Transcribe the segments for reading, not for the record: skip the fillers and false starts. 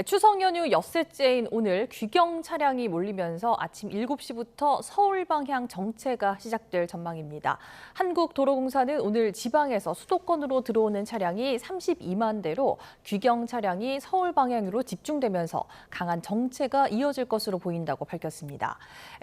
추석 연휴 엿새째인 오늘 귀경 차량이 몰리면서 아침 7시부터 서울 방향 정체가 시작될 전망입니다. 한국도로공사는 오늘 지방에서 수도권으로 들어오는 차량이 32만 대로 귀경 차량이 서울 방향으로 집중되면서 강한 정체가 이어질 것으로 보인다고 밝혔습니다.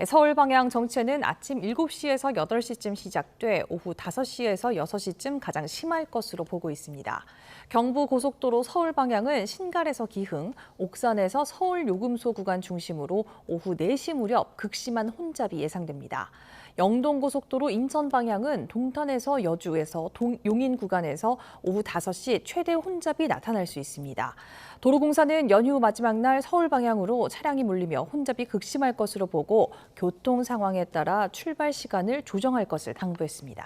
서울 방향 정체는 아침 7시에서 8시쯤 시작돼 오후 5시에서 6시쯤 가장 심할 것으로 보고 있습니다. 경부고속도로 서울 방향은 신갈에서 기흥, 옥산에서 서울 요금소 구간 중심으로 오후 4시 무렵 극심한 혼잡이 예상됩니다. 영동고속도로 인천 방향은 동탄에서 여주에서 용인 구간에서 오후 5시 최대 혼잡이 나타날 수 있습니다. 도로공사는 연휴 마지막 날 서울 방향으로 차량이 몰리며 혼잡이 극심할 것으로 보고 교통 상황에 따라 출발 시간을 조정할 것을 당부했습니다.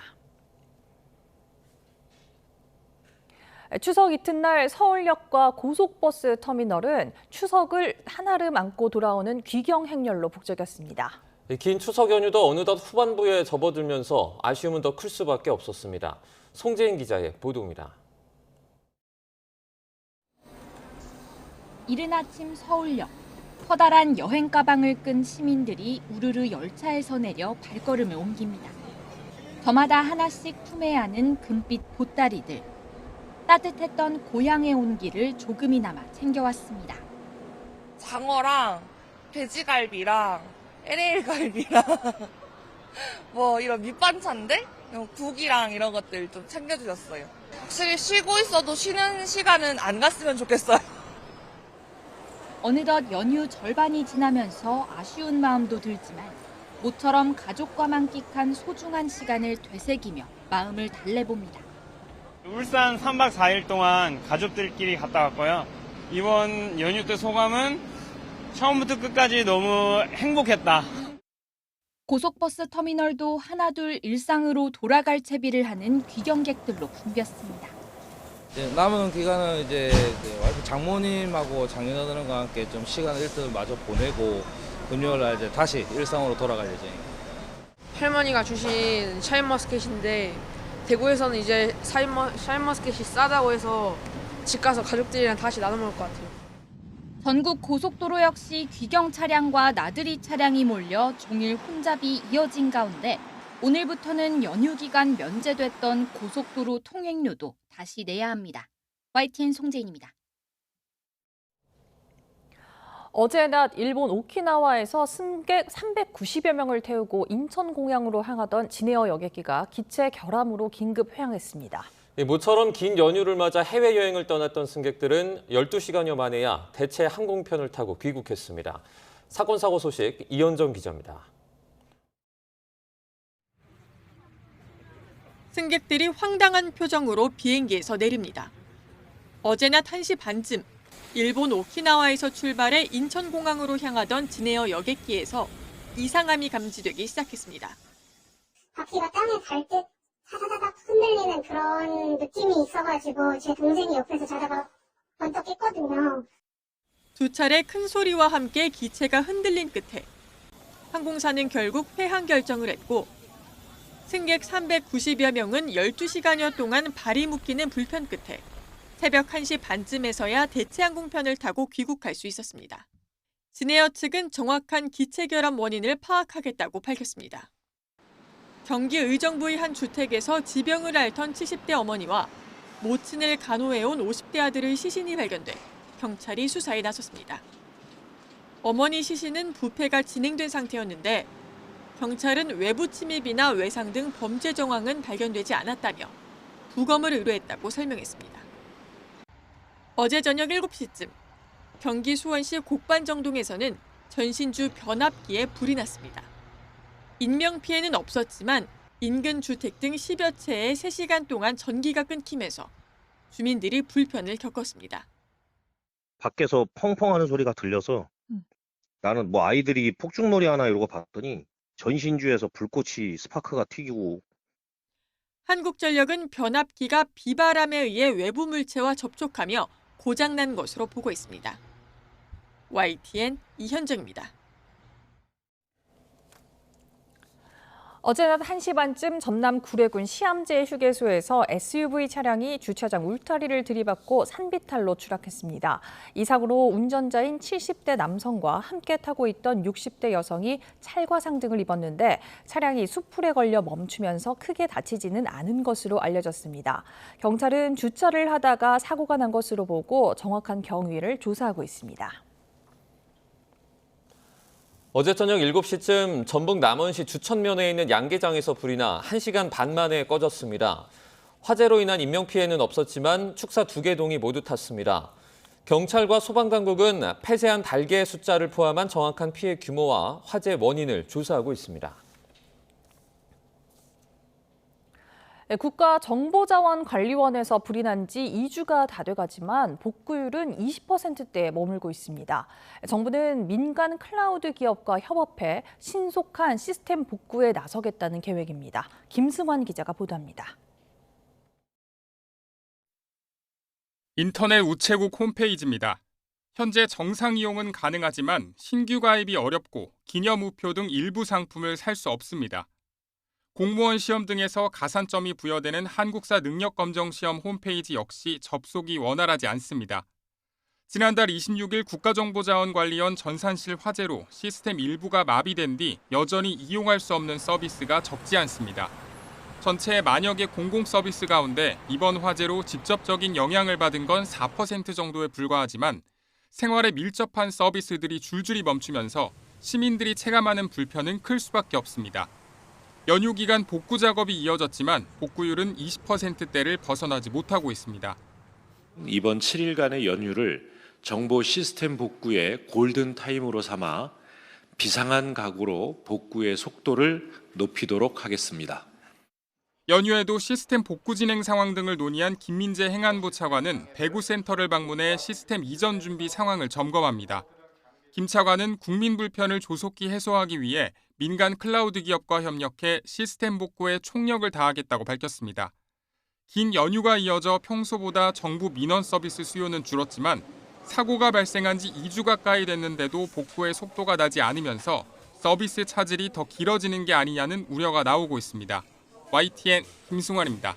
추석 이튿날 서울역과 고속버스 터미널은 추석을 한아름 안고 돌아오는 귀경 행렬로 북적였습니다. 긴 추석 연휴도 어느덧 후반부에 접어들면서 아쉬움은 더 클 수밖에 없었습니다. 송재인 기자의 보도입니다. 이른 아침 서울역. 커다란 여행 가방을 끈 시민들이 우르르 열차에서 내려 발걸음을 옮깁니다. 저마다 하나씩 품에 안은 금빛 보따리들. 따뜻했던 고향의 온기를 조금이나마 챙겨왔습니다. 장어랑 돼지갈비랑 LA 갈비랑 뭐 이런 밑반찬들, 국이랑 이런 것들 좀 챙겨주셨어요. 확실히 쉬고 있어도 쉬는 시간은 안 갔으면 좋겠어요. 어느덧 연휴 절반이 지나면서 아쉬운 마음도 들지만 모처럼 가족과 만끽한 소중한 시간을 되새기며 마음을 달래봅니다. 울산 3박 4일 동안 가족들끼리 갔다 왔고요. 이번 연휴 때 소감은 처음부터 끝까지 너무 행복했다. 고속버스 터미널도 하나둘 일상으로 돌아갈 채비를 하는 귀경객들로 붐볐습니다. 남은 기간은 이제 와이프 장모님하고 장인어른과 함께 좀 시간을 일단 마저 보내고 금요일 날 이제 다시 일상으로 돌아갈 예정입니다. 할머니가 주신 샤인머스켓인데 대구에서는 이제 샤인머스켓이 싸다고 해서 집 가서 가족들이랑 다시 나눠 먹을 것 같아요. 전국 고속도로 역시 귀경 차량과 나들이 차량이 몰려 종일 혼잡이 이어진 가운데 오늘부터는 연휴 기간 면제됐던 고속도로 통행료도 다시 내야 합니다. YTN 송재인입니다. 어제 낮 일본 오키나와에서 승객 390여 명을 태우고 인천공항으로 향하던 진에어 여객기가 기체 결함으로 긴급 회항했습니다. 모처럼 긴 연휴를 맞아 해외여행을 떠났던 승객들은 12시간여 만에야 대체 항공편을 타고 귀국했습니다. 사건 사고 소식 이현정 기자입니다. 승객들이 황당한 표정으로 비행기에서 내립니다. 어제 낮 1시 반쯤 일본 오키나와에서 출발해 인천공항으로 향하던 진에어 여객기에서 이상함이 감지되기 시작했습니다. 바퀴가 땅에 닿을 때 사사사삭 흔들리는 그런 느낌이 있어가지고 제 동생이 옆에서 자다가 번떡 깼거든요. 두 차례 큰 소리와 함께 기체가 흔들린 끝에 항공사는 결국 회항 결정을 했고 승객 390여 명은 12시간여 동안 발이 묶이는 불편 끝에 새벽 1시 반쯤에서야 대체 항공편을 타고 귀국할 수 있었습니다. 진에어 측은 정확한 기체 결함 원인을 파악하겠다고 밝혔습니다. 경기 의정부의 한 주택에서 지병을 앓던 70대 어머니와 모친을 간호해온 50대 아들의 시신이 발견돼 경찰이 수사에 나섰습니다. 어머니 시신은 부패가 진행된 상태였는데 경찰은 외부 침입이나 외상 등 범죄 정황은 발견되지 않았다며 부검을 의뢰했다고 설명했습니다. 어제 저녁 7시쯤 경기 수원시 곡반정동에서는 전신주 변압기에 불이 났습니다. 인명피해는 없었지만 인근 주택 등 10여 채에 3시간 동안 전기가 끊기면서 주민들이 불편을 겪었습니다. 밖에서 펑펑하는 소리가 들려서 나는 뭐 아이들이 폭죽놀이 하나 이러고 봤더니 전신주에서 불꽃이 스파크가 튀기고. 한국전력은 변압기가 비바람에 의해 외부 물체와 접촉하며 고장난 것으로 보고 있습니다. YTN 이현정입니다. 어제 낮 1시 반쯤 전남 구례군 시암제 휴게소에서 SUV 차량이 주차장 울타리를 들이받고 산비탈로 추락했습니다. 이 사고로 운전자인 70대 남성과 함께 타고 있던 60대 여성이 찰과상 등을 입었는데 차량이 수풀에 걸려 멈추면서 크게 다치지는 않은 것으로 알려졌습니다. 경찰은 주차를 하다가 사고가 난 것으로 보고 정확한 경위를 조사하고 있습니다. 어제 저녁 7시쯤 전북 남원시 주천면에 있는 양계장에서 불이 나 1시간 반 만에 꺼졌습니다. 화재로 인한 인명피해는 없었지만 축사 2개 동이 모두 탔습니다. 경찰과 소방당국은 폐쇄한 달개 숫자를 포함한 정확한 피해 규모와 화재 원인을 조사하고 있습니다. 국가정보자원관리원에서 불이 난 지 2주가 다 돼가지만 복구율은 20%대에 머물고 있습니다. 정부는 민간 클라우드 기업과 협업해 신속한 시스템 복구에 나서겠다는 계획입니다. 김승환 기자가 보도합니다. 인터넷 우체국 홈페이지입니다. 현재 정상 이용은 가능하지만 신규 가입이 어렵고 기념우표 등 일부 상품을 살 수 없습니다. 공무원 시험 등에서 가산점이 부여되는 한국사 능력검정시험 홈페이지 역시 접속이 원활하지 않습니다. 지난달 26일 국가정보자원관리원 전산실 화재로 시스템 일부가 마비된 뒤 여전히 이용할 수 없는 서비스가 적지 않습니다. 전체 만여 개 공공서비스 가운데 이번 화재로 직접적인 영향을 받은 건 4% 정도에 불과하지만 생활에 밀접한 서비스들이 줄줄이 멈추면서 시민들이 체감하는 불편은 클 수밖에 없습니다. 연휴 기간 복구 작업이 이어졌지만 복구율은 20%대를 벗어나지 못하고 있습니다. 이번 7일간의 연휴를 정보 시스템 복구의 골든타임으로 삼아 비상한 각오로 복구의 속도를 높이도록 하겠습니다. 연휴에도 시스템 복구 진행 상황 등을 논의한 김민재 행안부 차관은 배구센터를 방문해 시스템 이전 준비 상황을 점검합니다. 김 차관은 국민 불편을 조속히 해소하기 위해 민간 클라우드 기업과 협력해 시스템 복구에 총력을 다하겠다고 밝혔습니다. 긴 연휴가 이어져 평소보다 정부 민원 서비스 수요는 줄었지만 사고가 발생한 지 2주 가까이 됐는데도 복구의 속도가 나지 않으면서 서비스 차질이 더 길어지는 게 아니냐는 우려가 나오고 있습니다. YTN 김승환입니다.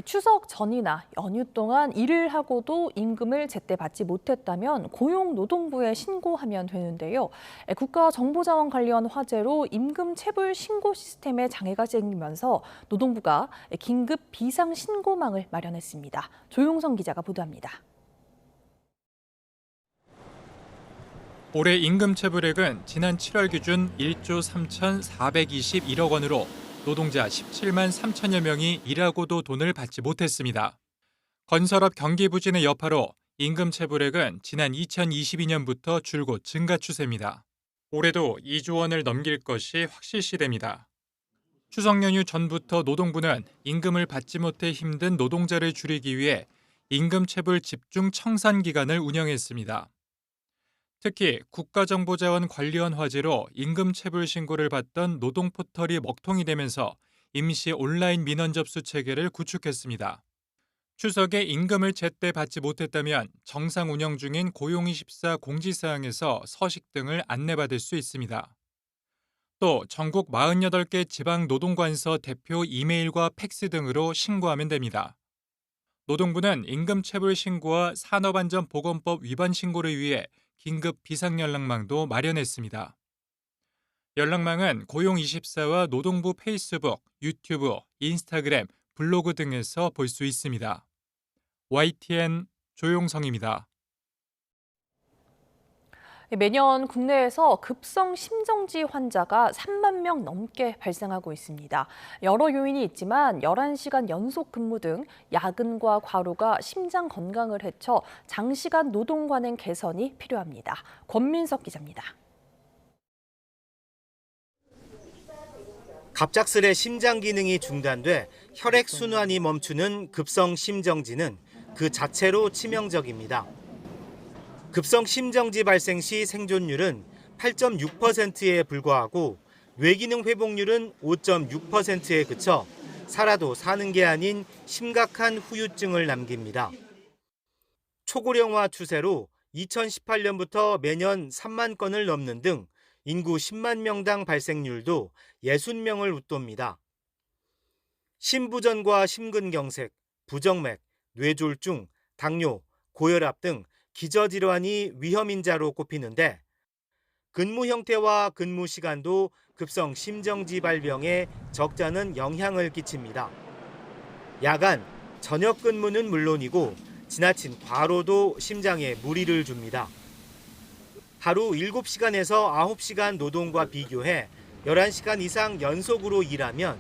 추석 전이나 연휴 동안 일을 하고도 임금을 제때 받지 못했다면 고용노동부에 신고하면 되는데요. 국가정보자원관리원 화재로 임금 체불 신고 시스템에 장애가 생기면서 노동부가 긴급 비상신고망을 마련했습니다. 조용성 기자가 보도합니다. 올해 임금 체불액은 지난 7월 기준 1조 3,421억 원으로 노동자 17만 3천여 명이 일하고도 돈을 받지 못했습니다. 건설업 경기 부진의 여파로 임금 체불액은 지난 2022년부터 줄곧 증가 추세입니다. 올해도 2조 원을 넘길 것이 확실시됩니다. 추석 연휴 전부터 노동부는 임금을 받지 못해 힘든 노동자를 줄이기 위해 임금 체불 집중 청산 기간을 운영했습니다. 특히 국가정보자원관리원 화재로 임금 체불 신고를 받던 노동 포털이 먹통이 되면서 임시 온라인 민원 접수 체계를 구축했습니다. 추석에 임금을 제때 받지 못했다면 정상 운영 중인 고용24 공지사항에서 서식 등을 안내받을 수 있습니다. 또 전국 48개 지방노동관서 대표 이메일과 팩스 등으로 신고하면 됩니다. 노동부는 임금 체불 신고와 산업안전보건법 위반 신고를 위해 긴급 비상연락망도 마련했습니다. 연락망은 고용24와 노동부 페이스북, 유튜브, 인스타그램, 블로그 등에서 볼 수 있습니다. YTN 조용성입니다. 매년 국내에서 급성 심정지 환자가 3만 명 넘게 발생하고 있습니다. 여러 요인이 있지만 11시간 연속 근무 등 야근과 과로가 심장 건강을 해쳐 장시간 노동 관행 개선이 필요합니다. 권민석 기자입니다. 갑작스레 심장 기능이 중단돼 혈액 순환이 멈추는 급성 심정지는 그 자체로 치명적입니다. 급성 심정지 발생 시 생존율은 8.6%에 불과하고 뇌기능 회복률은 5.6%에 그쳐 살아도 사는 게 아닌 심각한 후유증을 남깁니다. 초고령화 추세로 2018년부터 매년 3만 건을 넘는 등 인구 10만 명당 발생률도 60명을 웃돕니다. 심부전과 심근경색, 부정맥, 뇌졸중, 당뇨, 고혈압 등 기저질환이 위험인자로 꼽히는데 근무 형태와 근무 시간도 급성 심정지 발병에 적잖은 영향을 끼칩니다. 야간, 저녁 근무는 물론이고 지나친 과로도 심장에 무리를 줍니다. 하루 7시간에서 9시간 노동과 비교해 11시간 이상 연속으로 일하면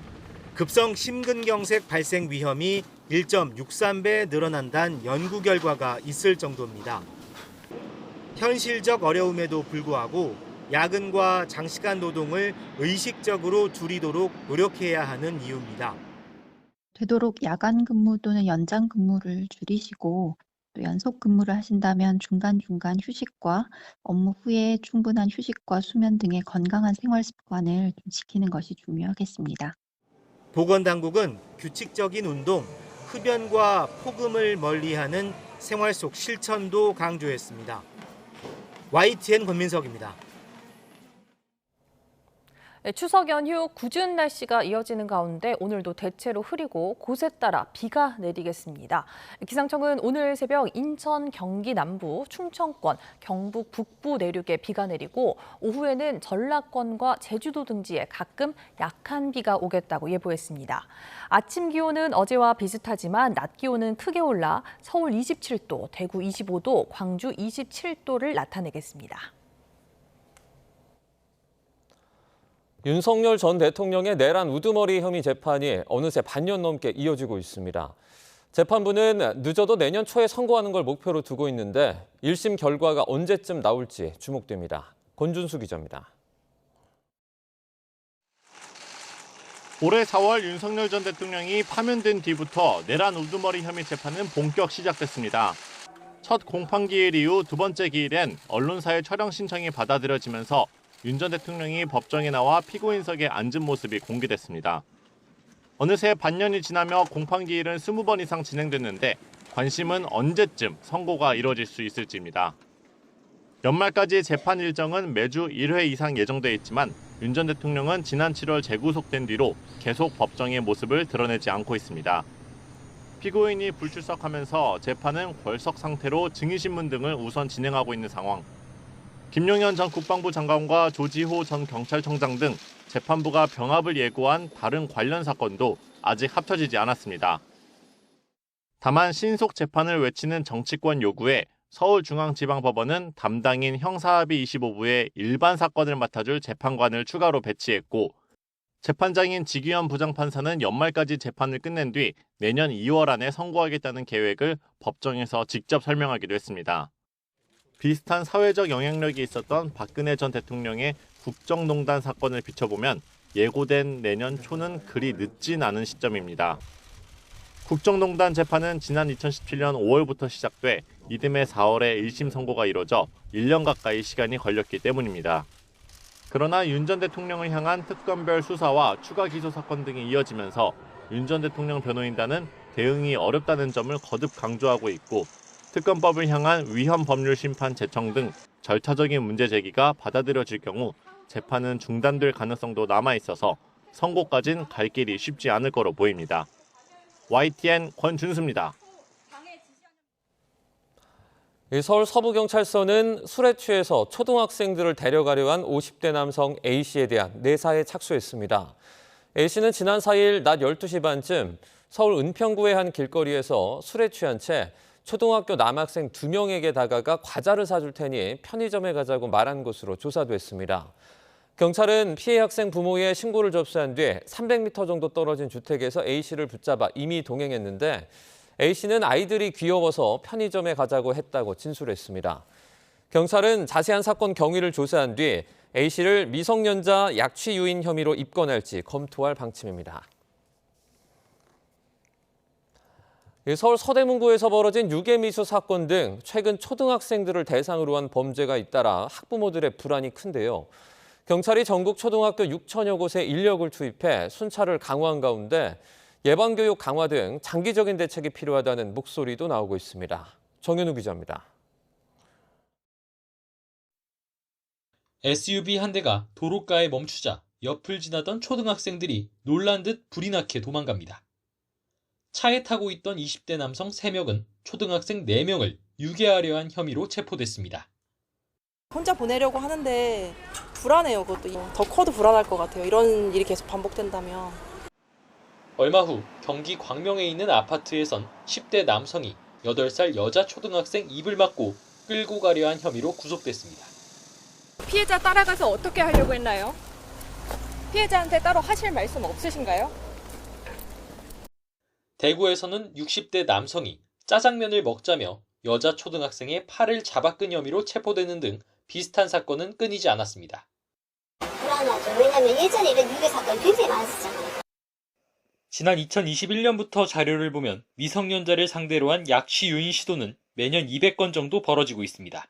급성 심근경색 발생 위험이 1.63배 늘어난다는 연구 결과가 있을 정도입니다. 현실적 어려움에도 불구하고 야근과 장시간 노동을 의식적으로 줄이도록 노력해야 하는 이유입니다. 되도록 야간 근무 또는 연장 근무를 줄이시고 또 연속 근무를 하신다면 중간중간 휴식과 업무 후에 충분한 휴식과 수면 등의 건강한 생활 습관을 좀 지키는 것이 중요하겠습니다. 보건당국은 규칙적인 운동, 흡연과 폭음을 멀리하는 생활 속 실천도 강조했습니다. YTN 권민석입니다. 추석 연휴 궂은 날씨가 이어지는 가운데 오늘도 대체로 흐리고 곳에 따라 비가 내리겠습니다. 기상청은 오늘 새벽 인천, 경기 남부, 충청권, 경북 북부 내륙에 비가 내리고 오후에는 전라권과 제주도 등지에 가끔 약한 비가 오겠다고 예보했습니다. 아침 기온은 어제와 비슷하지만 낮 기온은 크게 올라 서울 27도, 대구 25도, 광주 27도를 나타내겠습니다. 윤석열 전 대통령의 내란 우두머리 혐의 재판이 어느새 반년 넘게 이어지고 있습니다. 재판부는 늦어도 내년 초에 선고하는 걸 목표로 두고 있는데 1심 결과가 언제쯤 나올지 주목됩니다. 권준수 기자입니다. 올해 4월 윤석열 전 대통령이 파면된 뒤부터 내란 우두머리 혐의 재판은 본격 시작됐습니다. 첫 공판기일 이후 두 번째 기일엔 언론사의 촬영 신청이 받아들여지면서 윤 전 대통령이 법정에 나와 피고인석에 앉은 모습이 공개됐습니다. 어느새 반년이 지나며 공판기일은 20번 이상 진행됐는데 관심은 언제쯤 선고가 이뤄질 수 있을지입니다. 연말까지 재판 일정은 매주 1회 이상 예정돼 있지만 윤 전 대통령은 지난 7월 재구속된 뒤로 계속 법정의 모습을 드러내지 않고 있습니다. 피고인이 불출석하면서 재판은 궐석 상태로 증인신문 등을 우선 진행하고 있는 상황. 김용현 전 국방부 장관과 조지호 전 경찰청장 등 재판부가 병합을 예고한 다른 관련 사건도 아직 합쳐지지 않았습니다. 다만 신속 재판을 외치는 정치권 요구에 서울중앙지방법원은 담당인 형사합의 25부에 일반 사건을 맡아줄 재판관을 추가로 배치했고 재판장인 지규현 부장판사는 연말까지 재판을 끝낸 뒤 내년 2월 안에 선고하겠다는 계획을 법정에서 직접 설명하기도 했습니다. 비슷한 사회적 영향력이 있었던 박근혜 전 대통령의 국정농단 사건을 비춰보면 예고된 내년 초는 그리 늦진 않은 시점입니다. 국정농단 재판은 지난 2017년 5월부터 시작돼 이듬해 4월에 1심 선고가 이뤄져 1년 가까이 시간이 걸렸기 때문입니다. 그러나 윤 전 대통령을 향한 특검별 수사와 추가 기소 사건 등이 이어지면서 윤 전 대통령 변호인단은 대응이 어렵다는 점을 거듭 강조하고 있고 특검법을 향한 위헌 법률 심판 제청 등 절차적인 문제 제기가 받아들여질 경우 재판은 중단될 가능성도 남아있어서 선고까진 갈 길이 쉽지 않을 거로 보입니다. YTN 권준수입니다. 서울 서부경찰서는 술에 취해서 초등학생들을 데려가려 한 50대 남성 A씨에 대한 내사에 착수했습니다. A씨는 지난 4일 낮 12시 반쯤 서울 은평구의 한 길거리에서 술에 취한 채 초등학교 남학생 2명에게 다가가 과자를 사줄 테니 편의점에 가자고 말한 것으로 조사됐습니다. 경찰은 피해 학생 부모의 신고를 접수한 뒤 300m 정도 떨어진 주택에서 A씨를 붙잡아 이미 동행했는데 A씨는 아이들이 귀여워서 편의점에 가자고 했다고 진술했습니다. 경찰은 자세한 사건 경위를 조사한 뒤 A씨를 미성년자 약취 유인 혐의로 입건할지 검토할 방침입니다. 서울 서대문구에서 벌어진 유괴미수 사건 등 최근 초등학생들을 대상으로 한 범죄가 잇따라 학부모들의 불안이 큰데요. 경찰이 전국 초등학교 6천여 곳에 인력을 투입해 순찰을 강화한 가운데 예방교육 강화 등 장기적인 대책이 필요하다는 목소리도 나오고 있습니다. 정현우 기자입니다. SUV 한 대가 도로가에 멈추자 옆을 지나던 초등학생들이 놀란 듯 불이 나게 도망갑니다. 차에 타고 있던 20대 남성 3명은 초등학생 4명을 유괴하려 한 혐의로 체포됐습니다. 혼자 보내려고 하는데 불안해요. 그것도 더 커도 불안할 것 같아요. 이런 일이 계속 반복된다면. 얼마 후 경기 광명에 있는 아파트에선 10대 남성이 8살 여자 초등학생 입을 막고 끌고 가려 한 혐의로 구속됐습니다. 피해자 따라가서 어떻게 하려고 했나요? 피해자한테 따로 하실 말씀 없으신가요? 대구에서는 60대 남성이 짜장면을 먹자며 여자 초등학생의 팔을 잡아끈 혐의로 체포되는 등 비슷한 사건은 끊이지 않았습니다. 불안하죠. 왜냐면 예전에 이런 유괴 사건이 굉장히 많았었잖아요. 지난 2021년부터 자료를 보면 미성년자를 상대로 한 약취 유인 시도는 매년 200건 정도 벌어지고 있습니다.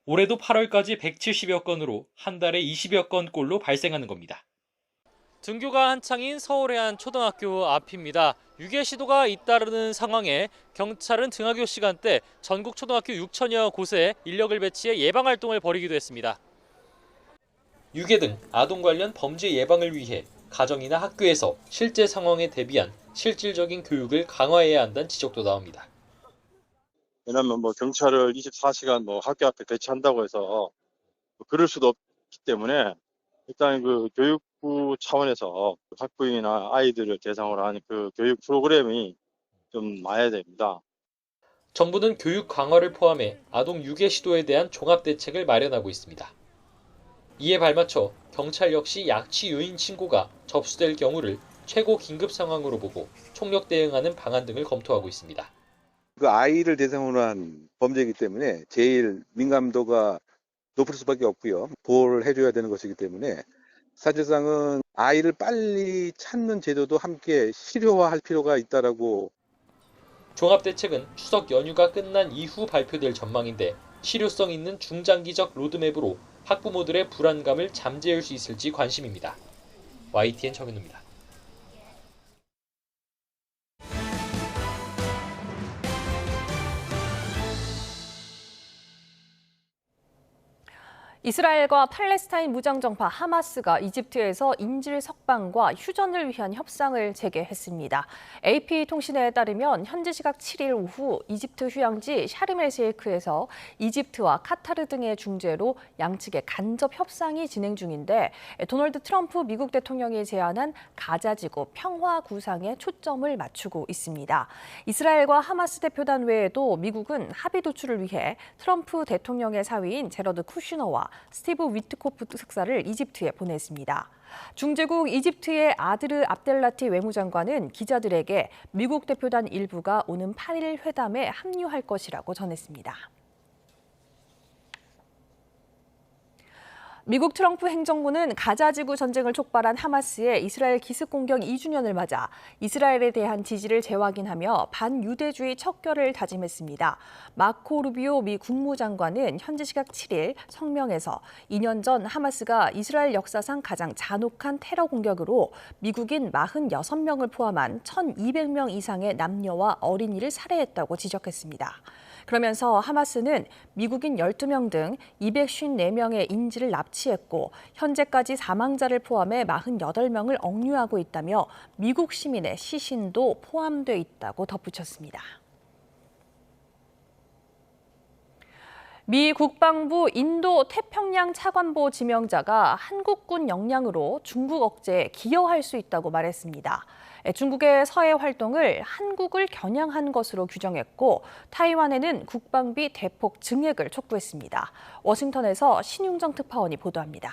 올해도 8월까지 170여 건으로 한 달에 20여 건꼴로 발생하는 겁니다. 등교가 한창인 서울의 한 초등학교 앞입니다. 유괴 시도가 잇따르는 상황에 경찰은 등하교 시간대 전국 초등학교 6천여 곳에 인력을 배치해 예방 활동을 벌이기도 했습니다. 유괴 등 아동 관련 범죄 예방을 위해 가정이나 학교에서 실제 상황에 대비한 실질적인 교육을 강화해야 한다는 지적도 나옵니다. 왜냐하면 경찰을 24시간 학교 앞에 배치한다고 해서 그럴 수도 없기 때문에 일단 그 교육부 차원에서 학부모나 아이들을 대상으로 하는 그 교육 프로그램이 좀 나야 됩니다. 정부는 교육 강화를 포함해 아동 유괴 시도에 대한 종합 대책을 마련하고 있습니다. 이에 발맞춰 경찰 역시 약취 요인 신고가 접수될 경우를 최고 긴급 상황으로 보고 총력 대응하는 방안 등을 검토하고 있습니다. 그 아이를 대상으로 한 범죄이기 때문에 제일 민감도가 높을 수밖에 없고요. 보호를 해줘야 되는 것이기 때문에 사실상은 아이를 빨리 찾는 제도도 함께 실효화할 필요가 있다라고. 종합대책은 추석 연휴가 끝난 이후 발표될 전망인데 실효성 있는 중장기적 로드맵으로 학부모들의 불안감을 잠재울 수 있을지 관심입니다. YTN 정현우입니다. 이스라엘과 팔레스타인 무장정파 하마스가 이집트에서 인질 석방과 휴전을 위한 협상을 재개했습니다. AP통신에 따르면 현지 시각 7일 오후 이집트 휴양지 샤르멜셰이크에서 이집트와 카타르 등의 중재로 양측의 간접 협상이 진행 중인데 도널드 트럼프 미국 대통령이 제안한 가자지구 평화 구상에 초점을 맞추고 있습니다. 이스라엘과 하마스 대표단 외에도 미국은 합의 도출을 위해 트럼프 대통령의 사위인 제러드 쿠슈너와 스티브 위트코프 특사를 이집트에 보냈습니다. 중재국 이집트의 아드르 압델라티 외무장관은 기자들에게 미국 대표단 일부가 오는 8일 회담에 합류할 것이라고 전했습니다. 미국 트럼프 행정부는 가자지구 전쟁을 촉발한 하마스의 이스라엘 기습 공격 2주년을 맞아 이스라엘에 대한 지지를 재확인하며 반유대주의 척결을 다짐했습니다. 마코 루비오 미 국무장관은 현지 시각 7일 성명에서 2년 전 하마스가 이스라엘 역사상 가장 잔혹한 테러 공격으로 미국인 46명을 포함한 1,200명 이상의 남녀와 어린이를 살해했다고 지적했습니다. 그러면서 하마스는 미국인 12명 등 254명의 인질을 납치했고 현재까지 사망자를 포함해 48명을 억류하고 있다며 미국 시민의 시신도 포함돼 있다고 덧붙였습니다. 미 국방부 인도 태평양 차관보 지명자가 한국군 역량으로 중국 억제에 기여할 수 있다고 말했습니다. 중국의 서해 활동을 한국을 겨냥한 것으로 규정했고 타이완에는 국방비 대폭 증액을 촉구했습니다. 워싱턴에서 신윤정 특파원이 보도합니다.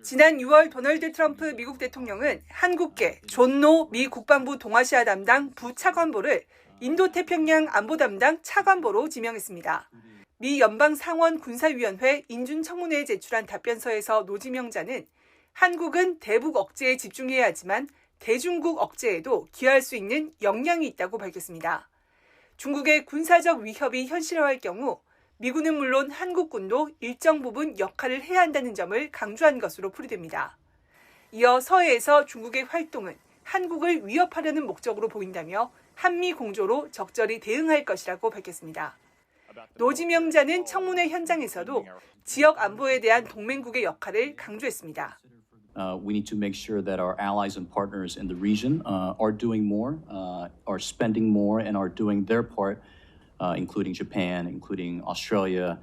지난 6월 도널드 트럼프 미국 대통령은 한국계 존노 미 국방부 동아시아 담당 부차관보를 인도태평양 안보 담당 차관보로 지명했습니다. 미 연방상원군사위원회 인준청문회에 제출한 답변서에서 노 지명자는 한국은 대북 억제에 집중해야 하지만 대중국 억제에도 기여할 수 있는 역량이 있다고 밝혔습니다. 중국의 군사적 위협이 현실화할 경우 미군은 물론 한국군도 일정 부분 역할을 해야 한다는 점을 강조한 것으로 풀이됩니다. 이어 서해에서 중국의 활동은 한국을 위협하려는 목적으로 보인다며 한미 공조로 적절히 대응할 것이라고 밝혔습니다. 노 지명자는 청문회 현장에서도 지역 안보에 대한 동맹국의 역할을 강조했습니다. We need to make sure that our allies and partners in the region are doing more, are spending more, and are doing their part, including Japan, including Australia,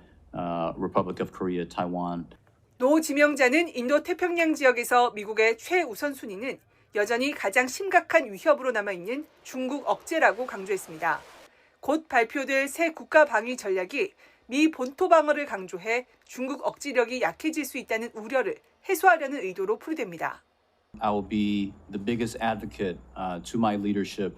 Republic of Korea, Taiwan. 노 지명자는 인도 태평양 지역에서 미국의 최우선 순위는 여전히 가장 심각한 위협으로 남아있는 중국 억제라고 강조했습니다. 곧 발표될 새 국가 방위 전략이 미 본토 방어를 강조해 중국 억지력이 약해질 수 있다는 우려를 해소하려는 의도로 풀이됩니다. I will be the biggest advocate to my leadership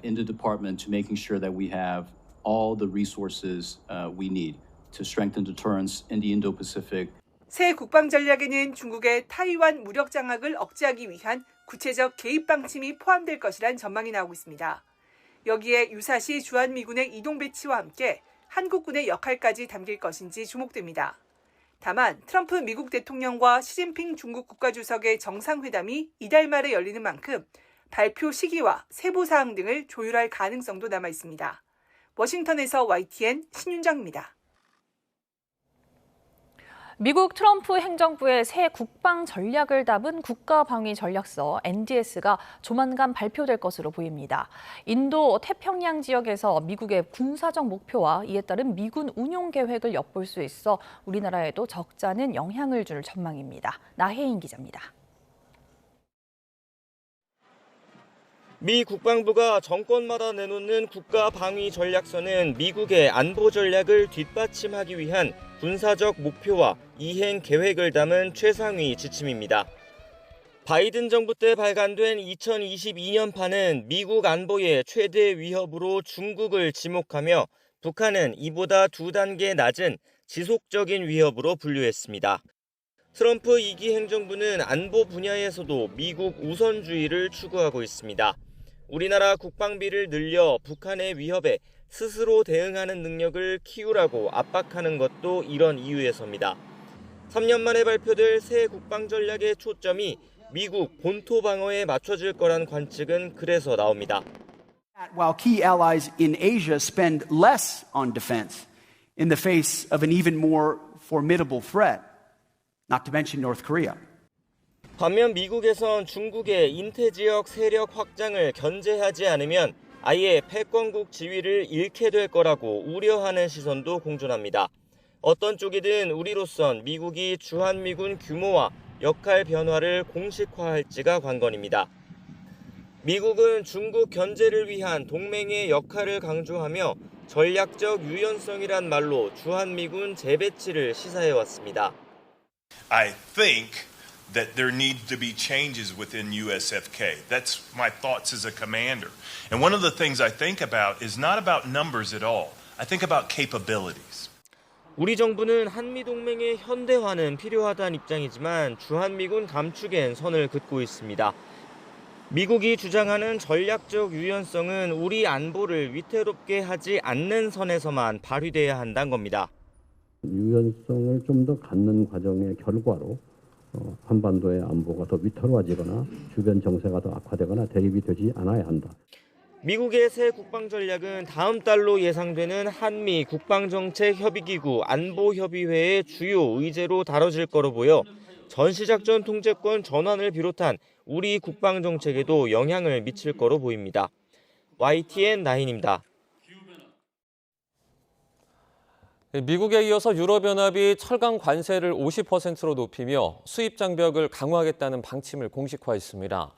in the department to making sure that we have all the resources we need to strengthen deterrence in the Indo-Pacific. 새 국방 전략에는 중국의 타이완 무력 장악을 억제하기 위한 구체적 개입 방침이 포함될 것이란 전망이 나오고 있습니다. 여기에 유사시 주한미군의 이동 배치와 함께 한국군의 역할까지 담길 것인지 주목됩니다. 다만 트럼프 미국 대통령과 시진핑 중국 국가주석의 정상회담이 이달 말에 열리는 만큼 발표 시기와 세부 사항 등을 조율할 가능성도 남아 있습니다. 워싱턴에서 YTN 신윤정입니다. 미국 트럼프 행정부의 새 국방 전략을 담은 국가방위 전략서 NDS가 조만간 발표될 것으로 보입니다. 인도 태평양 지역에서 미국의 군사적 목표와 이에 따른 미군 운용 계획을 엿볼 수 있어 우리나라에도 적잖은 영향을 줄 전망입니다. 나혜인 기자입니다. 미 국방부가 정권마다 내놓는 국가방위 전략서는 미국의 안보 전략을 뒷받침하기 위한 군사적 목표와 이행 계획을 담은 최상위 지침입니다. 바이든 정부 때 발간된 2022년판은 미국 안보의 최대 위협으로 중국을 지목하며 북한은 이보다 2단계 낮은 지속적인 위협으로 분류했습니다. 트럼프 2기 행정부는 안보 분야에서도 미국 우선주의를 추구하고 있습니다. 우리나라 국방비를 늘려 북한의 위협에 스스로 대응하는 능력을 키우라고 압박하는 것도 이런 이유에서입니다. 3년 만에 발표될 새 국방 전략의 초점이 미국 본토 방어에 맞춰질 거란 관측은 그래서 나옵니다. While key allies in Asia spend less on defense in the face of an even more formidable threat, not to mention North Korea. 반면 미국에선 중국의 인태 지역 세력 확장을 견제하지 않으면 아예 패권국 지위를 잃게 될 거라고 우려하는 시선도 공존합니다. 어떤 쪽이든 우리로선 미국이 주한미군 규모와 역할 변화를 공식화할지가 관건입니다. 미국은 중국 견제를 위한 동맹의 역할을 강조하며 전략적 유연성이란 말로 주한미군 재배치를 시사해왔습니다. I think that there needs to be changes within USFK. That's my thoughts as a commander. And one of the things I think about is not about numbers at all. I think about capabilities. 우리 정부는 한미동맹의 현대화는 필요하다는 입장이지만 주한미군 감축엔 선을 긋고 있습니다. 미국이 주장하는 전략적 유연성은 우리 안보를 위태롭게 하지 않는 선에서만 발휘돼야 한다는 겁니다. 유연성을 좀 더 갖는 과정의 결과로 한반도의 안보가 더 위태로워지거나 주변 정세가 더 악화되거나 대립이 되지 않아야 한다. 미국의 새 국방 전략은 다음 달로 예상되는 한미 국방정책협의기구 안보협의회의 주요 의제로 다뤄질 거로 보여 전시작전 통제권 전환을 비롯한 우리 국방정책에도 영향을 미칠 거로 보입니다. YTN 나인입니다. 미국에 이어서 유럽연합이 철강 관세를 50%로 높이며 수입 장벽을 강화하겠다는 방침을 공식화했습니다.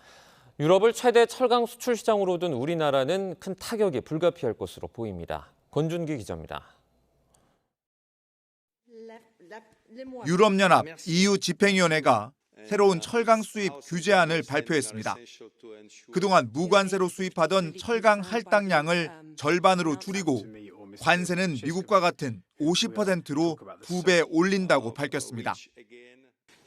유럽을 최대 철강 수출 시장으로 둔 우리나라는 큰 타격이 불가피할 것으로 보입니다. 권준기 기자입니다. 유럽연합 EU 집행위원회가 새로운 철강 수입 규제안을 발표했습니다. 그동안 무관세로 수입하던 철강 할당량을 절반으로 줄이고 관세는 미국과 같은 50%로 2배 올린다고 밝혔습니다.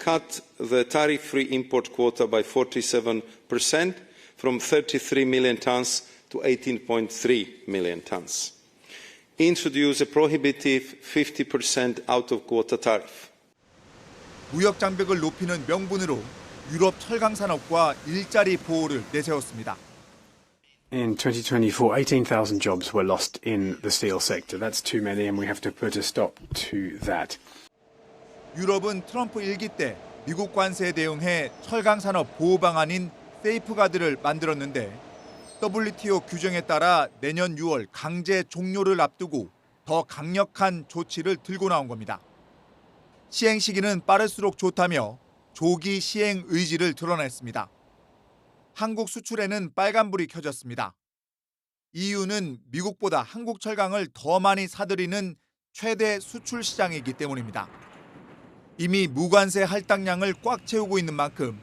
Cut the tariff-free import quota by 47% from 33 million tons to 18.3 million tons. Introduce a prohibitive 50% out-of-quota tariff. 무역 장벽을 높이는 명분으로 유럽 철강 산업과 일자리 보호를 내세웠습니다. In 2024, 18,000 jobs were lost in the steel sector. That's too many, and we have to put a stop to that. 유럽은 트럼프 일기 때 미국 관세에 대응해 철강 산업 보호 방안인 세이프가드를 만들었는데 WTO 규정에 따라 내년 6월 강제 종료를 앞두고 더 강력한 조치를 들고 나온 겁니다. 시행 시기는 빠를수록 좋다며 조기 시행 의지를 드러냈습니다. 한국 수출에는 빨간불이 켜졌습니다. EU는 미국보다 한국 철강을 더 많이 사들이는 최대 수출 시장이기 때문입니다. 이미 무관세 할당량을 꽉 채우고 있는 만큼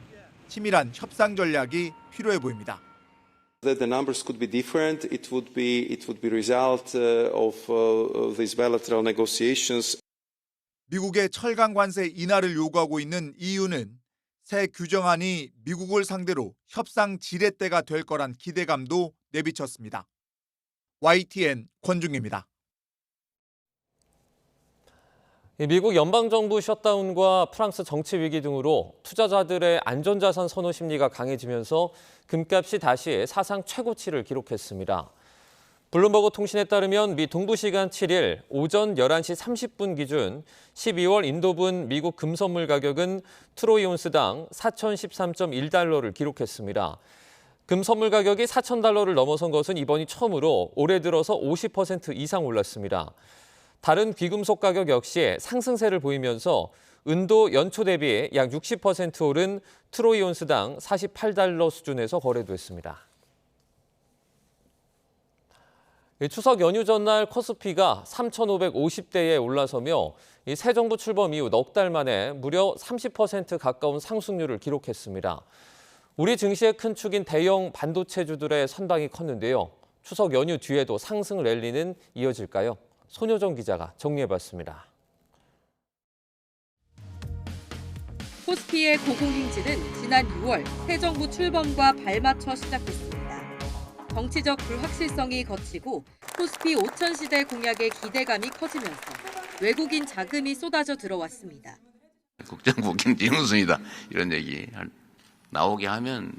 치밀한 협상 전략이 필요해 보입니다. That the numbers could be different. It would be result of these bilateral negotiations. 미국의 철강 관세 인하를 요구하고 있는 EU는 새 규정안이 미국을 상대로 협상 지렛대가 될 거란 기대감도 내비쳤습니다. YTN 권중입니다. 미국 연방정부 셧다운과 프랑스 정치 위기 등으로 투자자들의 안전자산 선호 심리가 강해지면서 금값이 다시 사상 최고치를 기록했습니다. 블룸버그 통신에 따르면 미 동부시간 7일 오전 11시 30분 기준 12월 인도분 미국 금선물 가격은 트로이 온스당 4,013.1달러를 기록했습니다. 금 선물 가격이 4,000달러를 넘어선 것은 이번이 처음으로 올해 들어서 50% 이상 올랐습니다. 다른 귀금속 가격 역시 상승세를 보이면서 은도 연초 대비 약 60% 오른 트로이 온스당 48달러 수준에서 거래됐습니다. 추석 연휴 전날 코스피가 3,550대에 올라서며 새 정부 출범 이후 넉 달 만에 무려 30% 가까운 상승률을 기록했습니다. 우리 증시의 큰 축인 대형 반도체주들의 선방이 컸는데요. 추석 연휴 뒤에도 상승 랠리는 이어질까요? 손효정 기자가 정리해봤습니다. 코스피의 고공행진은 지난 6월 새 정부 출범과 발맞춰 시작됐습니다. 정치적 불확실성이 걷히고 코스피 5천 시대 공약의 기대감이 커지면서 외국인 자금이 쏟아져 들어왔습니다. 국정국 경제 형성이다 이런 얘기 나오게 하면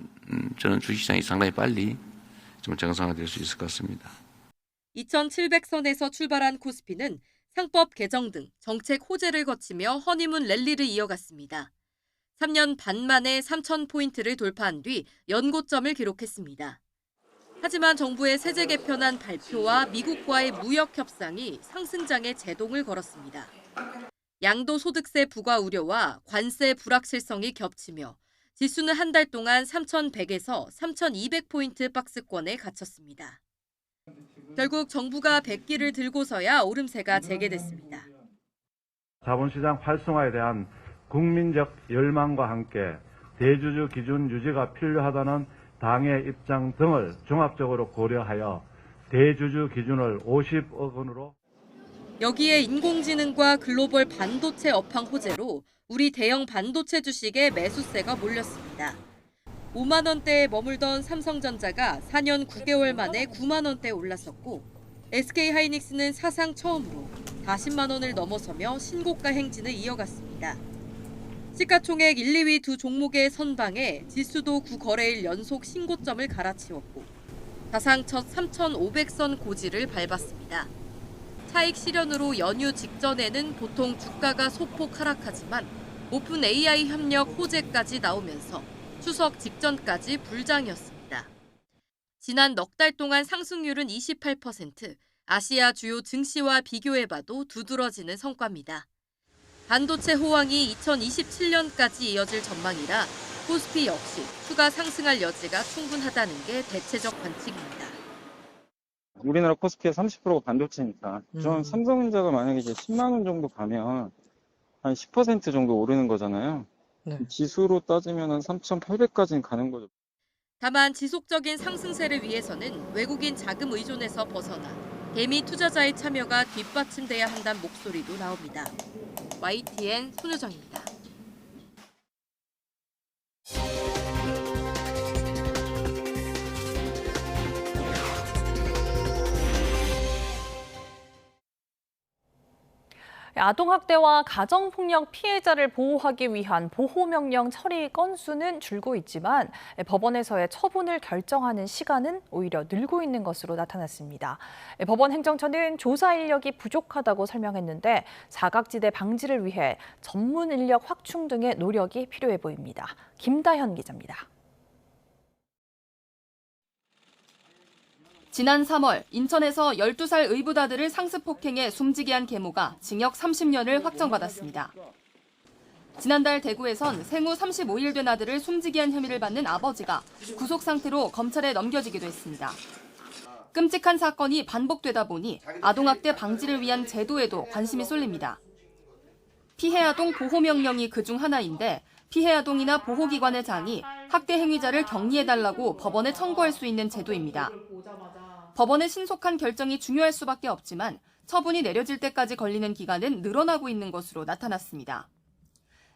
저는 주식시장이 상당히 빨리 좀 정상화될 수 있을 것 같습니다. 2,700선에서 출발한 코스피는 상법 개정 등 정책 호재를 거치며 허니문 랠리를 이어갔습니다. 3년 반 만에 3,000포인트를 돌파한 뒤 연고점을 기록했습니다. 하지만 정부의 세제 개편안 발표와 미국과의 무역 협상이 상승장에 제동을 걸었습니다. 양도소득세 부과 우려와 관세 불확실성이 겹치며 지수는 한 달 동안 3,100에서 3,200포인트 박스권에 갇혔습니다. 결국 정부가 백기를 들고서야 오름세가 재개됐습니다. 자본시장 활성화에 대한 국민적 열망과 함께 대주주 기준 유지가 필요하다는 당의 입장 등을 종합적으로 고려하여 대주주 기준을 50억 원으로. 여기에 인공지능과 글로벌 반도체 업황 호재로 우리 대형 반도체 주식에 매수세가 몰렸습니다. 5만 원대에 머물던 삼성전자가 4년 9개월 만에 9만 원대에 올랐었고 SK하이닉스는 사상 처음으로 40만 원을 넘어서며 신고가 행진을 이어갔습니다. 시가총액 1, 2위 두 종목의 선방에 지수도 9거래일 연속 신고점을 갈아치웠고 사상 첫 3,500선 고지를 밟았습니다. 차익 실현으로 연휴 직전에는 보통 주가가 소폭 하락하지만 오픈 AI 협력 호재까지 나오면서 추석 직전까지 불장이었습니다. 지난 넉 달 동안 상승률은 28%, 아시아 주요 증시와 비교해봐도 두드러지는 성과입니다. 반도체 호황이 2027년까지 이어질 전망이라 코스피 역시 추가 상승할 여지가 충분하다는 게 대체적 관측입니다. 우리나라 코스피의 30%가 반도체니까 좀 삼성전자가 만약에 이제 10만 원 정도 가면 한 10% 정도 오르는 거잖아요. 네. 지수로 따지면 한 3,800까지는 가는 거죠. 다만 지속적인 상승세를 위해서는 외국인 자금 의존에서 벗어나 개미 투자자의 참여가 뒷받침돼야 한다는 목소리도 나옵니다. YTN 손효정입니다. 아동학대와 가정폭력 피해자를 보호하기 위한 보호명령 처리 건수는 줄고 있지만 법원에서의 처분을 결정하는 시간은 오히려 늘고 있는 것으로 나타났습니다. 법원 행정처는 조사 인력이 부족하다고 설명했는데 사각지대 방지를 위해 전문 인력 확충 등의 노력이 필요해 보입니다. 김다현 기자입니다. 지난 3월 인천에서 12살 의붓아들을 상습폭행해 숨지게 한 계모가 징역 30년을 확정받았습니다. 지난달 대구에선 생후 35일 된 아들을 숨지게 한 혐의를 받는 아버지가 구속 상태로 검찰에 넘겨지기도 했습니다. 끔찍한 사건이 반복되다 보니 아동학대 방지를 위한 제도에도 관심이 쏠립니다. 피해아동 보호명령이 그중 하나인데 피해아동이나 보호기관의 장이 학대 행위자를 격리해달라고 법원에 청구할 수 있는 제도입니다. 법원의 신속한 결정이 중요할 수밖에 없지만 처분이 내려질 때까지 걸리는 기간은 늘어나고 있는 것으로 나타났습니다.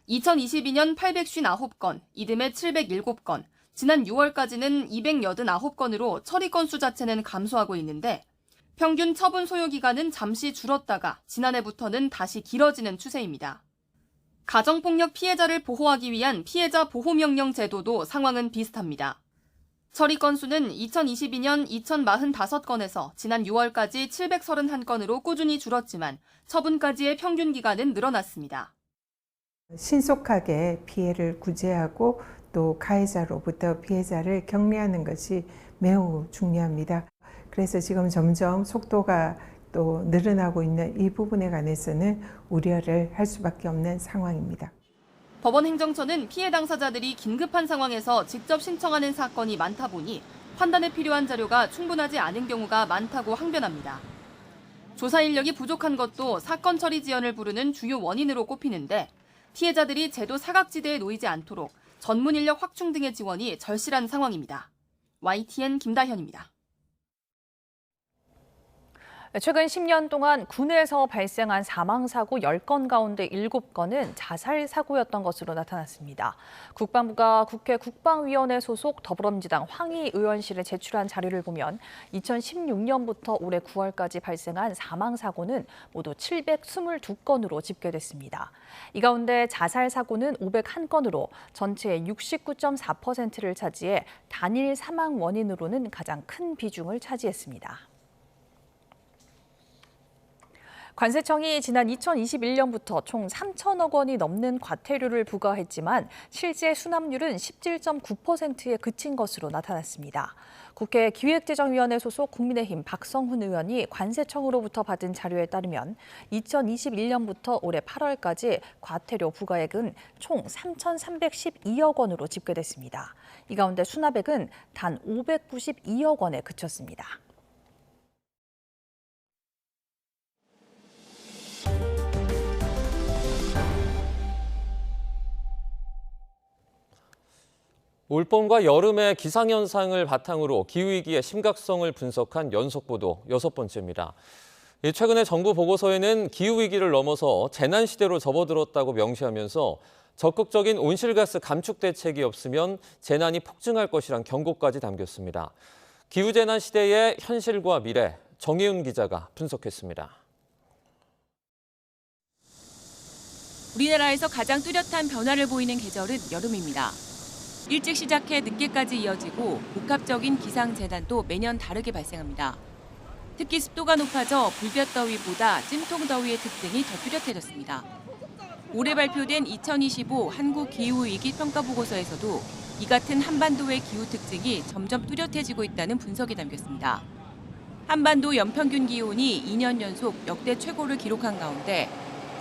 2022년 859건, 이듬해 707건, 지난 6월까지는 289건으로 처리 건수 자체는 감소하고 있는데 평균 처분 소요 기간은 잠시 줄었다가 지난해부터는 다시 길어지는 추세입니다. 가정폭력 피해자를 보호하기 위한 피해자 보호명령 제도도 상황은 비슷합니다. 처리 건수는 2022년 2045건에서 지난 6월까지 731건으로 꾸준히 줄었지만 처분까지의 평균 기간은 늘어났습니다. 신속하게 피해를 구제하고 또 가해자로부터 피해자를 격리하는 것이 매우 중요합니다. 그래서 지금 점점 속도가 또 늘어나고 있는 이 부분에 관해서는 우려를 할 수밖에 없는 상황입니다. 법원 행정처는 피해 당사자들이 긴급한 상황에서 직접 신청하는 사건이 많다 보니 판단에 필요한 자료가 충분하지 않은 경우가 많다고 항변합니다. 조사 인력이 부족한 것도 사건 처리 지연을 부르는 주요 원인으로 꼽히는데 피해자들이 제도 사각지대에 놓이지 않도록 전문 인력 확충 등의 지원이 절실한 상황입니다. YTN 김다현입니다. 최근 10년 동안 군에서 발생한 사망사고 10건 가운데 7건은 자살 사고였던 것으로 나타났습니다. 국방부가 국회 국방위원회 소속 더불어민주당 황희 의원실에 제출한 자료를 보면 2016년부터 올해 9월까지 발생한 사망사고는 모두 722건으로 집계됐습니다. 이 가운데 자살 사고는 501건으로 전체의 69.4%를 차지해 단일 사망 원인으로는 가장 큰 비중을 차지했습니다. 관세청이 지난 2021년부터 총 3천억 원이 넘는 과태료를 부과했지만 실제 수납률은 17.9%에 그친 것으로 나타났습니다. 국회 기획재정위원회 소속 국민의힘 박성훈 의원이 관세청으로부터 받은 자료에 따르면 2021년부터 올해 8월까지 과태료 부과액은 총 3,312억 원으로 집계됐습니다. 이 가운데 수납액은 단 592억 원에 그쳤습니다. 올봄과 여름의 기상현상을 바탕으로 기후위기의 심각성을 분석한 연속보도 6번째입니다. 최근에 정부 보고서에는 기후위기를 넘어서 재난시대로 접어들었다고 명시하면서 적극적인 온실가스 감축 대책이 없으면 재난이 폭증할 것이란 경고까지 담겼습니다. 기후재난 시대의 현실과 미래, 정혜윤 기자가 분석했습니다. 우리나라에서 가장 뚜렷한 변화를 보이는 계절은 여름입니다. 일찍 시작해 늦게까지 이어지고 복합적인 기상재난도 매년 다르게 발생합니다. 특히 습도가 높아져 불볕더위보다 찜통더위의 특징이 더 뚜렷해졌습니다. 올해 발표된 2025 한국기후위기평가보고서에서도 이 같은 한반도의 기후 특징이 점점 뚜렷해지고 있다는 분석이 담겼습니다. 한반도 연평균 기온이 2년 연속 역대 최고를 기록한 가운데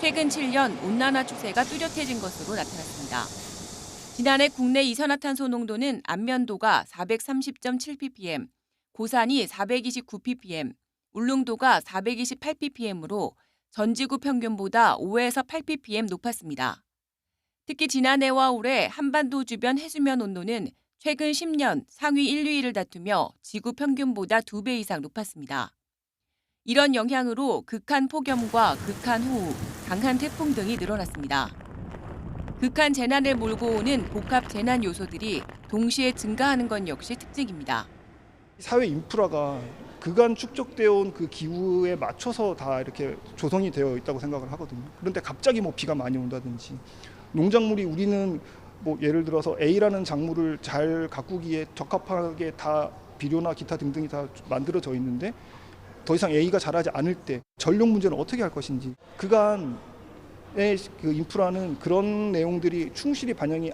최근 7년 온난화 추세가 뚜렷해진 것으로 나타났습니다. 지난해 국내 이산화탄소 농도는 안면도가 430.7ppm, 고산이 429ppm, 울릉도가 428ppm으로 전지구 평균보다 5에서 8ppm 높았습니다. 특히 지난해와 올해 한반도 주변 해수면 온도는 최근 10년 상위 1, 2위를 다투며 지구 평균보다 2배 이상 높았습니다. 이런 영향으로 극한 폭염과 극한 호우, 강한 태풍 등이 늘어났습니다. 극한 재난을 몰고 오는 복합 재난 요소들이 동시에 증가하는 것 역시 특징입니다. 사회 인프라가 그간 축적되어 온 그 기후에 맞춰서 다 이렇게 조성이 되어 있다고 생각을 하거든요. 그런데 갑자기 뭐 비가 많이 온다든지 농작물이 우리는 뭐 예를 들어서 A라는 작물을 잘 가꾸기에 적합하게 다 비료나 기타 등등이 다 만들어져 있는데 더 이상 A가 자라지 않을 때 전력 문제는 어떻게 할 것인지 그간의 그 인프라는 그런 내용들이 충실히 반영이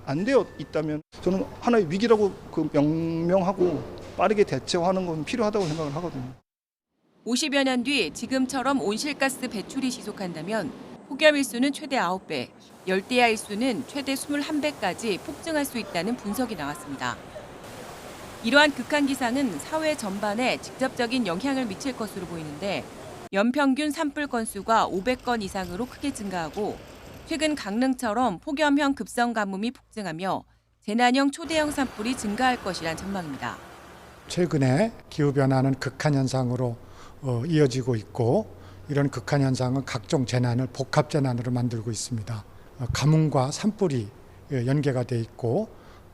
안 되어 있다면 저는 하나의 위기라고 그 명명하고 빠르게 대처하는 건 필요하다고 생각을 하거든요. 50여 년 뒤 지금처럼 온실가스 배출이 지속한다면 폭염 일수는 최대 9배, 열대야 일수는 최대 21배까지 폭증할 수 있다는 분석이 나왔습니다. 이러한 극한 기상은 사회 전반에 직접적인 영향을 미칠 것으로 보이는데 연평균 산불 건수가 500건 이상으로 크게 증가하고 최근 강릉처럼 폭염형 급성 가뭄이 폭증하며 재난형 초대형 산불이 증가할 것이란 전망입니다. 최근에 기후변화는 극한 현상으로 이어지고 있고 이런 극한 현상은 각종 재난을 복합 재난으로 만들고 있습니다. 가뭄과 산불이 연계가 돼 있고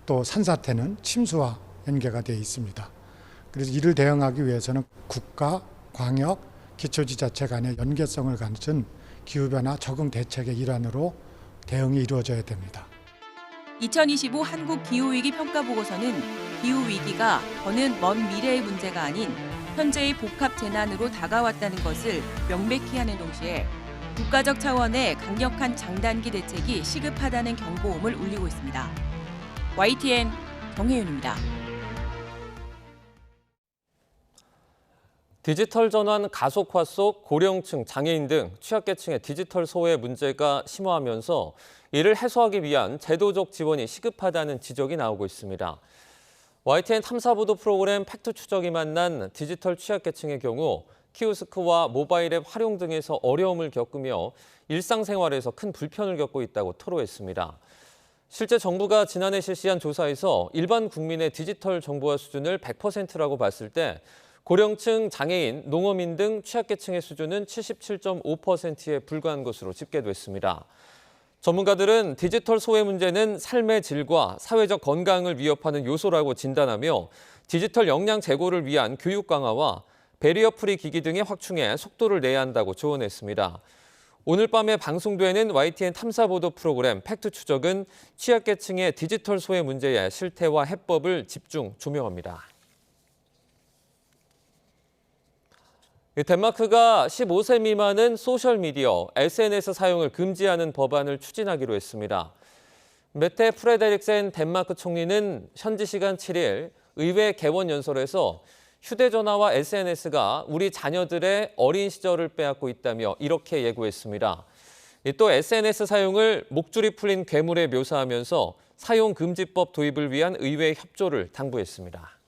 또 산사태는 침수와 연계가 되어 있습니다. 그래서 이를 대응하기 위해서는 국가, 광역, 기초지자체 간의 연계성을 갖춘 기후변화 적응 대책의 일환으로 대응이 이루어져야 됩니다. 2025 한국 기후위기 평가보고서는 기후위기가 더는 먼 미래의 문제가 아닌 현재의 복합 재난으로 다가왔다는 것을 명백히 하는 동시에 국가적 차원의 강력한 장단기 대책이 시급하다는 경고음을 울리고 있습니다. YTN 정혜윤입니다. 디지털 전환 가속화 속 고령층, 장애인 등 취약계층의 디지털 소외 문제가 심화하면서 이를 해소하기 위한 제도적 지원이 시급하다는 지적이 나오고 있습니다. YTN 탐사보도 프로그램 팩트 추적이 만난 디지털 취약계층의 경우 키오스크와 모바일 앱 활용 등에서 어려움을 겪으며 일상생활에서 큰 불편을 겪고 있다고 토로했습니다. 실제 정부가 지난해 실시한 조사에서 일반 국민의 디지털 정보화 수준을 100%라고 봤을 때 고령층, 장애인, 농어민 등 취약계층의 수준은 77.5%에 불과한 것으로 집계됐습니다. 전문가들은 디지털 소외 문제는 삶의 질과 사회적 건강을 위협하는 요소라고 진단하며 디지털 역량 제고를 위한 교육 강화와 배리어 프리 기기 등의 확충에 속도를 내야 한다고 조언했습니다. 오늘 밤에 방송되는 YTN 탐사보도 프로그램 팩트 추적은 취약계층의 디지털 소외 문제의 실태와 해법을 집중 조명합니다. 덴마크가 15세 미만은 소셜미디어, SNS 사용을 금지하는 법안을 추진하기로 했습니다. 메테 프레데릭센 덴마크 총리는 현지 시간 7일 의회 개원 연설에서 휴대전화와 SNS가 우리 자녀들의 어린 시절을 빼앗고 있다며 이렇게 예고했습니다. 또 SNS 사용을 목줄이 풀린 괴물에 묘사하면서 사용금지법 도입을 위한 의회 협조를 당부했습니다.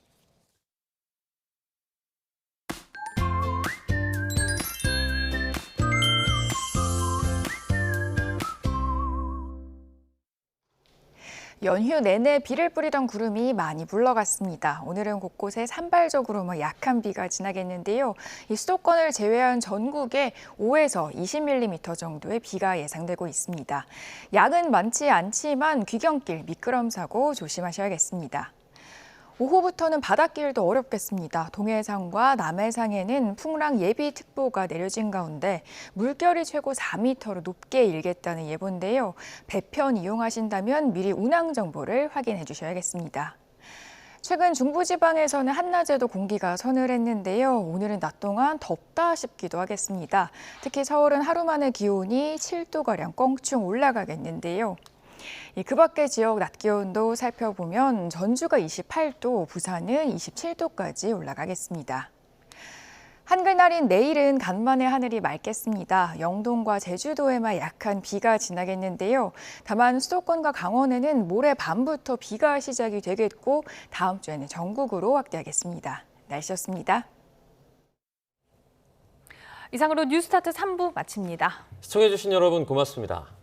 연휴 내내 비를 뿌리던 구름이 많이 물러갔습니다. 오늘은 곳곳에 산발적으로 약한 비가 지나겠는데요. 이 수도권을 제외한 전국에 5에서 20mm 정도의 비가 예상되고 있습니다. 양은 많지 않지만 귀경길 미끄럼 사고 조심하셔야겠습니다. 오후부터는 바닷길도 어렵겠습니다. 동해상과 남해상에는 풍랑 예비특보가 내려진 가운데 물결이 최고 4m로 높게 일겠다는 예보인데요. 배편 이용하신다면 미리 운항 정보를 확인해 주셔야겠습니다. 최근 중부지방에서는 한낮에도 공기가 서늘했는데요. 오늘은 낮 동안 덥다 싶기도 하겠습니다. 특히 서울은 하루 만에 기온이 7도가량 껑충 올라가겠는데요. 그 밖의 지역 낮 기온도 살펴보면 전주가 28도, 부산은 27도까지 올라가겠습니다. 한글날인 내일은 간만에 하늘이 맑겠습니다. 영동과 제주도에만 약한 비가 지나겠는데요. 다만 수도권과 강원에는 모레 밤부터 비가 시작이 되겠고 다음 주에는 전국으로 확대하겠습니다. 날씨였습니다. 이상으로 뉴스타트 3부 마칩니다. 시청해주신 여러분 고맙습니다.